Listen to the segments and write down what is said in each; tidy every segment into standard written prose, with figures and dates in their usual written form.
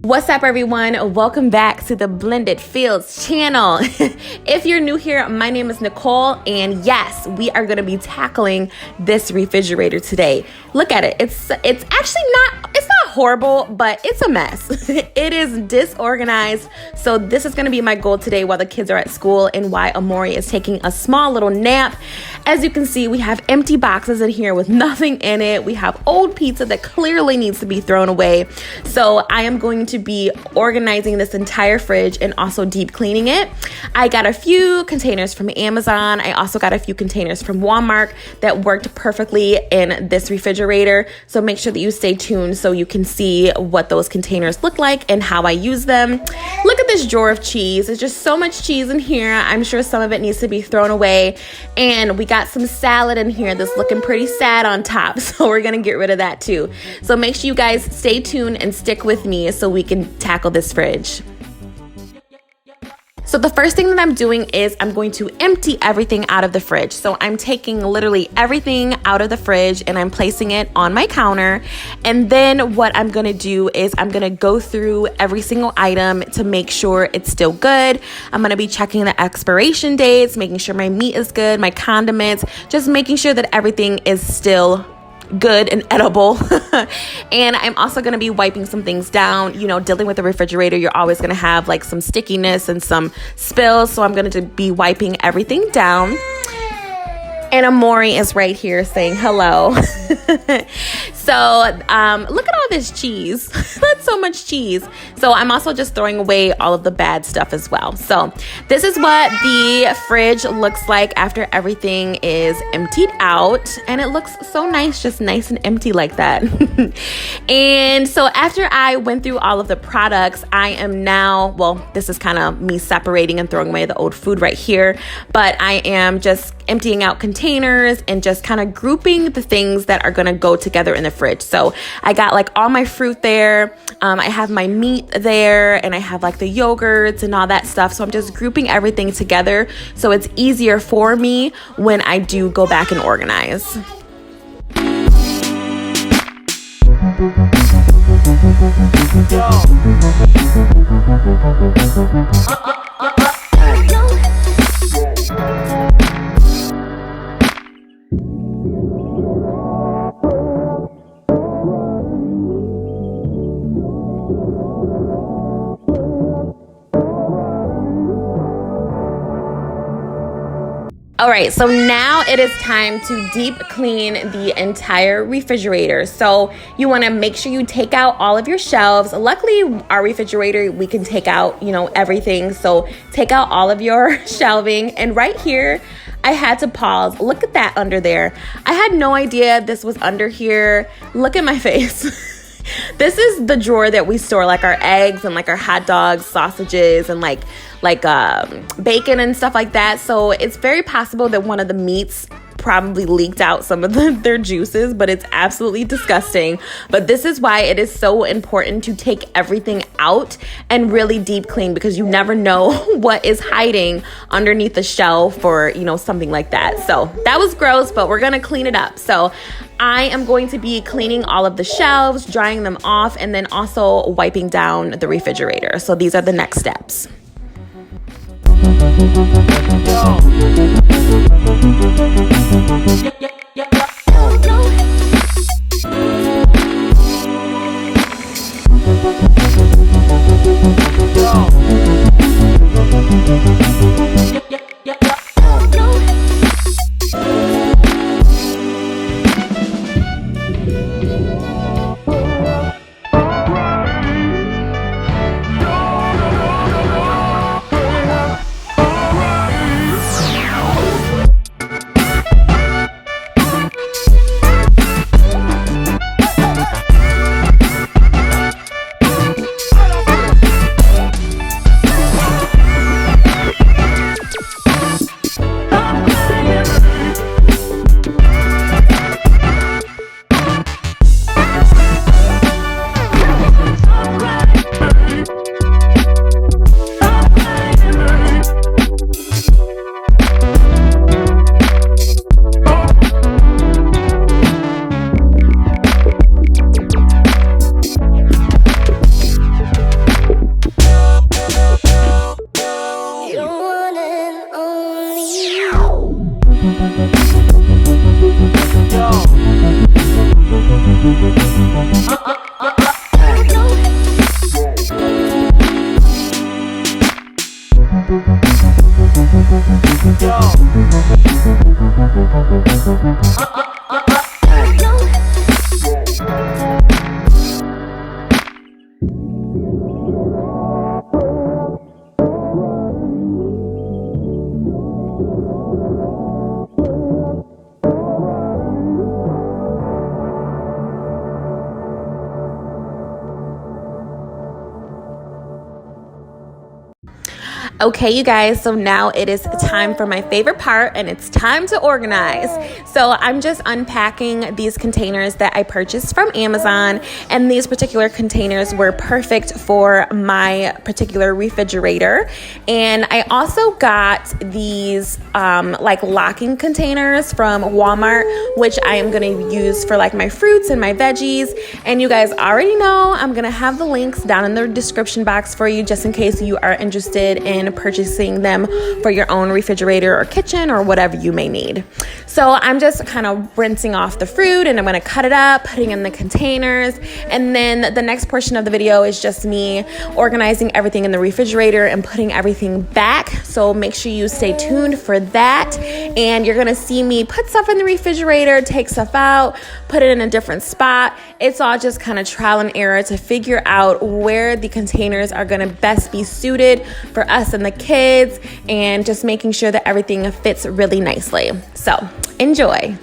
What's up, everyone? Welcome back to the Blended Fields channel. If you're new here, my name is Nicole, and yes, we are going to be tackling this refrigerator today. Look at it. It's actually not horrible, but it's a mess. It is disorganized. So this is going to be my goal today while the kids are at school and why Amori is taking a small little nap. As you can see, we have empty boxes in here with nothing in it. We have old pizza that clearly needs to be thrown away. So I am going to be organizing this entire fridge and also deep cleaning it. I got a few containers from Amazon. I also got a few containers from Walmart that worked perfectly in this refrigerator. So make sure that you stay tuned so you can see what those containers look like and how I use them. Look at this drawer of cheese. There's just so much cheese in here. I'm sure some of it needs to be thrown away. And we got some salad in here that's looking pretty sad on top. So we're gonna get rid of that too. So make sure you guys stay tuned and stick with me so we can tackle this fridge. So the first thing that I'm doing is I'm going to empty everything out of the fridge. So I'm taking literally everything out of the fridge and I'm placing it on my counter. And then what I'm gonna do is I'm gonna go through every single item to make sure it's still good. I'm gonna be checking the expiration dates, making sure my meat is good, my condiments, just making sure that everything is still good and edible. And I'm also going to be wiping some things down. You know, dealing with the refrigerator, you're always going to have like some stickiness and some spills. So I'm going to be wiping everything down. And Amori is right here saying hello. So look at all this cheese. That's so much cheese. So I'm also just throwing away all of the bad stuff as well. So this is what the fridge looks like after everything is emptied out. And it looks so nice, just nice and empty like that. And so after I went through all of the products, I am now, well, this is kind of me separating and throwing away the old food right here. But I am just emptying out containers and just kind of grouping the things that are going to go together in the fridge. So I got like all my fruit there. I have my meat there and I have like the yogurts and all that stuff. So I'm just grouping everything together so it's easier for me when I do go back and organize. All right, so now it is time to deep clean the entire refrigerator. So you want to make sure you take out all of your shelves. Luckily, our refrigerator, we can take out, everything. So take out all of your shelving. And right here, I had to pause. Look at that under there. I had no idea this was under here. Look at my face. This is the drawer that we store like our eggs and like our hot dogs, sausages, and like bacon and stuff like that. So it's very possible that one of the meats probably leaked out some of their juices, but it's absolutely disgusting. But this is why it is so important to take everything out and really deep clean, because you never know what is hiding underneath the shelf or, something like that. So that was gross, but we're gonna clean it up. So I am going to be cleaning all of the shelves, drying them off, and then also wiping down the refrigerator. So these are the next steps. Okay, you guys, so now it is time for my favorite part, and it's time to organize. So I'm just unpacking these containers that I purchased from Amazon, and these particular containers were perfect for my particular refrigerator. And I also got these like locking containers from Walmart, which I am gonna use for like my fruits and my veggies. And you guys already know I'm gonna have the links down in the description box for you, just in case you are interested in purchasing them for your own refrigerator or kitchen or whatever you may need. So I'm just kind of rinsing off the fruit, and I'm going to cut it up, putting in the containers, and then the next portion of the video is just me organizing everything in the refrigerator and putting everything back. So make sure you stay tuned for that, and you're going to see me put stuff in the refrigerator, take stuff out, put it in a different spot. It's all just kind of trial and error to figure out where the containers are going to best be suited for us and the kids, and just making sure that everything fits really nicely. So enjoy.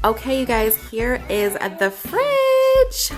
Okay, you guys, here is the fridge.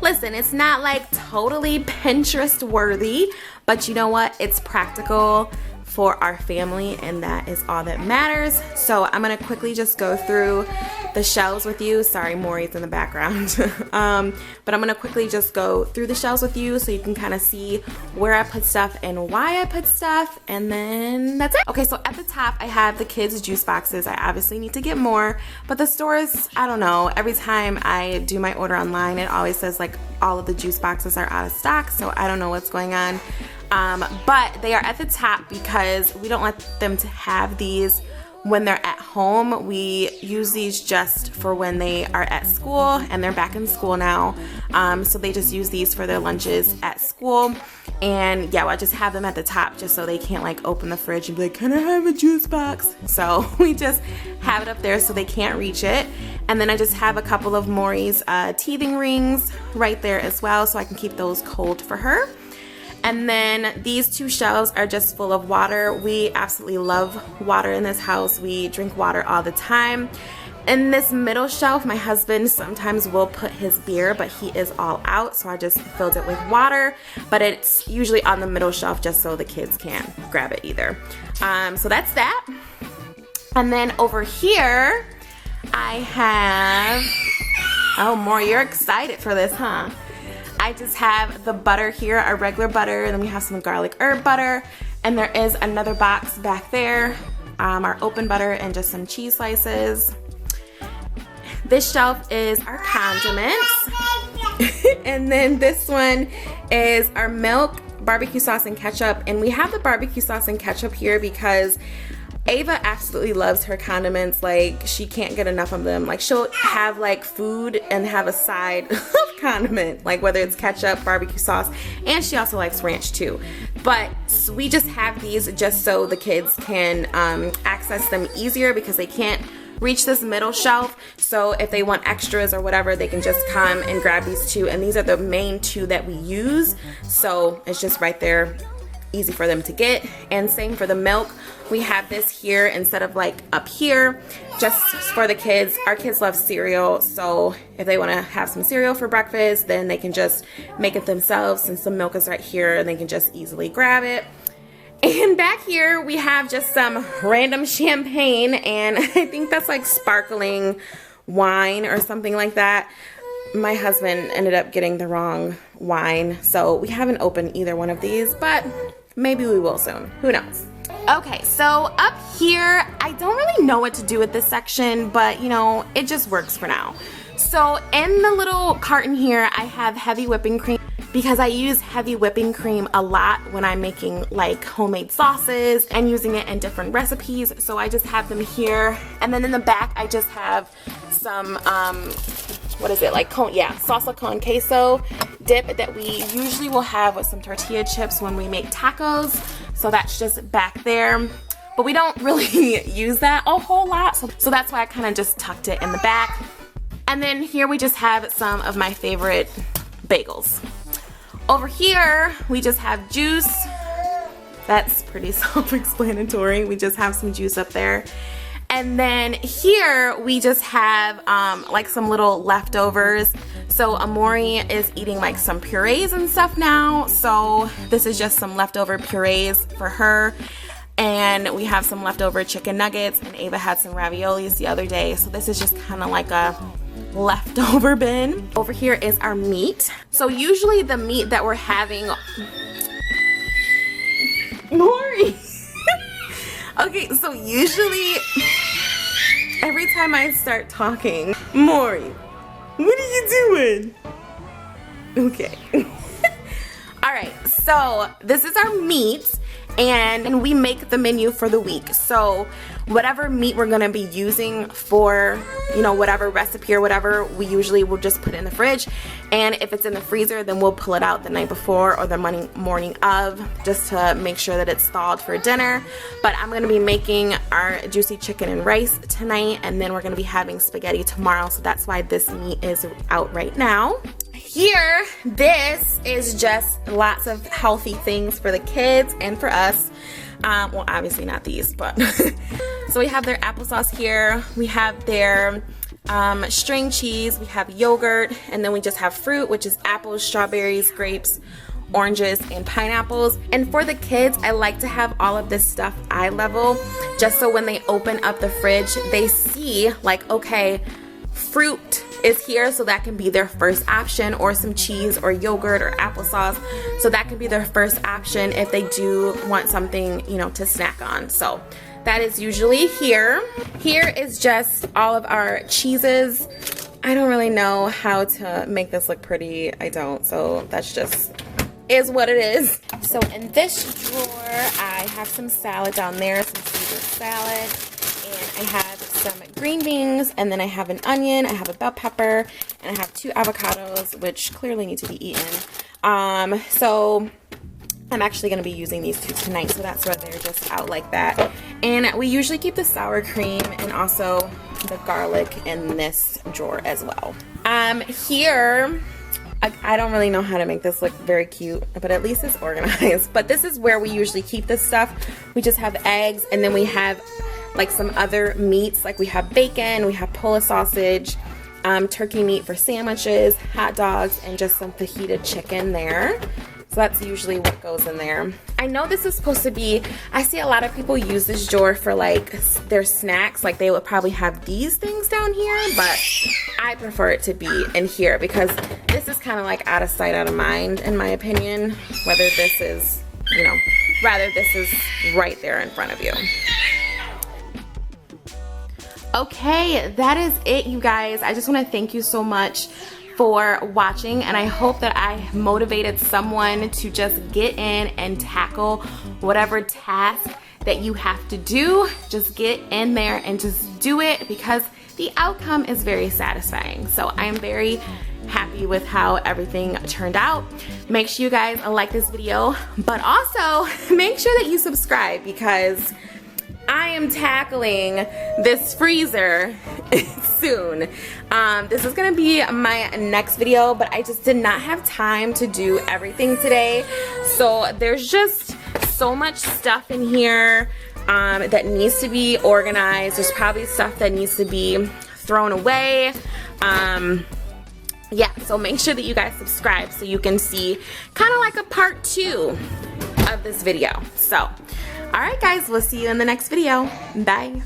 Listen, it's not like totally Pinterest worthy, but you know what? It's practical for our family, and that is all that matters. So I'm gonna quickly just go through the shelves with you. Sorry, Maury's in the background. But I'm gonna quickly just go through the shelves with you so you can kind of see where I put stuff and why I put stuff, and then that's it. Okay, so at the top I have the kids' juice boxes. I obviously need to get more, but the stores, I don't know, every time I do my order online, it always says like all of the juice boxes are out of stock, so I don't know what's going on. But they are at the top because we don't want them to have these when they're at home. We use these just for when they are at school, and they're back in school now. So they just use these for their lunches at school. And yeah, well, I just have them at the top just so they can't like open the fridge and be like, can I have a juice box? So we just have it up there so they can't reach it. And then I just have a couple of Maury's teething rings right there as well, so I can keep those cold for her. And then these two shelves are just full of water. We absolutely love water in this house. We drink water all the time. In this middle shelf, my husband sometimes will put his beer, but he is all out, so I just filled it with water. But it's usually on the middle shelf just so the kids can't grab it either. So that's that. And then over here, I have, oh, Maury, you're excited for this, huh? I just have the butter here, our regular butter, and then we have some garlic herb butter, and there is another box back there, our open butter and just some cheese slices. This shelf is our condiments, and then this one is our milk, barbecue sauce, and ketchup. And we have the barbecue sauce and ketchup here because Ava absolutely loves her condiments. Like, she can't get enough of them. Like, she'll have like food and have a side of condiment, like whether it's ketchup, barbecue sauce, and she also likes ranch too. But we just have these just so the kids can access them easier because they can't reach this middle shelf. So if they want extras or whatever, they can just come and grab these two. And these are the main two that we use. So it's just right there, easy for them to get. And same for the milk. We have this here instead of like up here, just for the kids. Our kids love cereal, so if they want to have some cereal for breakfast, then they can just make it themselves since the milk is right here and they can just easily grab it. And back here we have just some random champagne, and I think that's like sparkling wine or something like that. My husband ended up getting the wrong wine, so we haven't opened either one of these, but maybe we will soon. Who knows? Okay, so up here, I don't really know what to do with this section, but you know, it just works for now. So in the little carton here, I have heavy whipping cream because I use heavy whipping cream a lot when I'm making like homemade sauces and using it in different recipes. So I just have them here. And then in the back, I just have some, what is it, like salsa con queso dip that we usually will have with some tortilla chips when we make tacos. So that's just back there, but we don't really use that a whole lot. So that's why I kind of just tucked it in the back. And then here we just have some of my favorite bagels. Over here, we just have juice. That's pretty self-explanatory. We just have some juice up there. And then here we just have like some little leftovers. So Amori is eating like some purees and stuff now. So this is just some leftover purees for her. And we have some leftover chicken nuggets, and Ava had some raviolis the other day. So this is just kind of like a leftover bin. Over here is our meat. So usually the meat that we're having, Maury. Okay, so usually every time I start talking, Maury, what are you doing? Okay. So this is our meat, and we make the menu for the week. So whatever meat we're gonna be using for, you know, whatever recipe or whatever, we usually will just put it in the fridge. And if it's in the freezer, then we'll pull it out the night before or the morning of, just to make sure that it's thawed for dinner. But I'm gonna be making our juicy chicken and rice tonight, and then we're gonna be having spaghetti tomorrow. So that's why this meat is out right now. Here, this is just lots of healthy things for the kids and for us. Well, obviously not these, but so we have their applesauce here. We have their string cheese. We have yogurt, and then we just have fruit, which is apples, strawberries, grapes, oranges, and pineapples. And for the kids, I like to have all of this stuff eye level, just so when they open up the fridge, they see like, okay, fruit is here, so that can be their first option, or some cheese or yogurt or applesauce, so that can be their first option if they do want something, you know, to snack on. So that is usually here. Here is just all of our cheeses. I don't really know how to make this look pretty. I don't, so that's just is what it is. So in this drawer, I have some salad down there, some Caesar salad, and I have some green beans, and then I have an onion, I have a bell pepper, and I have 2 avocados, which clearly need to be eaten. So I'm actually going to be using these 2 tonight, so that's why they're just out like that. And we usually keep the sour cream and also the garlic in this drawer as well. Here, I don't really know how to make this look very cute, but at least it's organized. But this is where we usually keep this stuff. We just have eggs, and then we have like some other meats, like we have bacon, we have Polish sausage, turkey meat for sandwiches, hot dogs, and just some fajita chicken there. So that's usually what goes in there. I know this is supposed to be, I see a lot of people use this drawer for like their snacks, like they would probably have these things down here, but I prefer it to be in here because this is kind of like out of sight, out of mind, in my opinion, whether this is, you know, rather this is right there in front of you. Okay, that is it, you guys. I just want to thank you so much for watching, and I hope that I motivated someone to just get in and tackle whatever task that you have to do. Just get in there and just do it, because the outcome is very satisfying. So I am very happy with how everything turned out. Make sure you guys like this video, but also make sure that you subscribe, because I am tackling this freezer soon. This is gonna be my next video, but I just did not have time to do everything today. So there's just so much stuff in here that needs to be organized. There's probably stuff that needs to be thrown away. Yeah, so make sure that you guys subscribe so you can see kind of like a part 2 of this video. So, alright guys, we'll see you in the next video. Bye.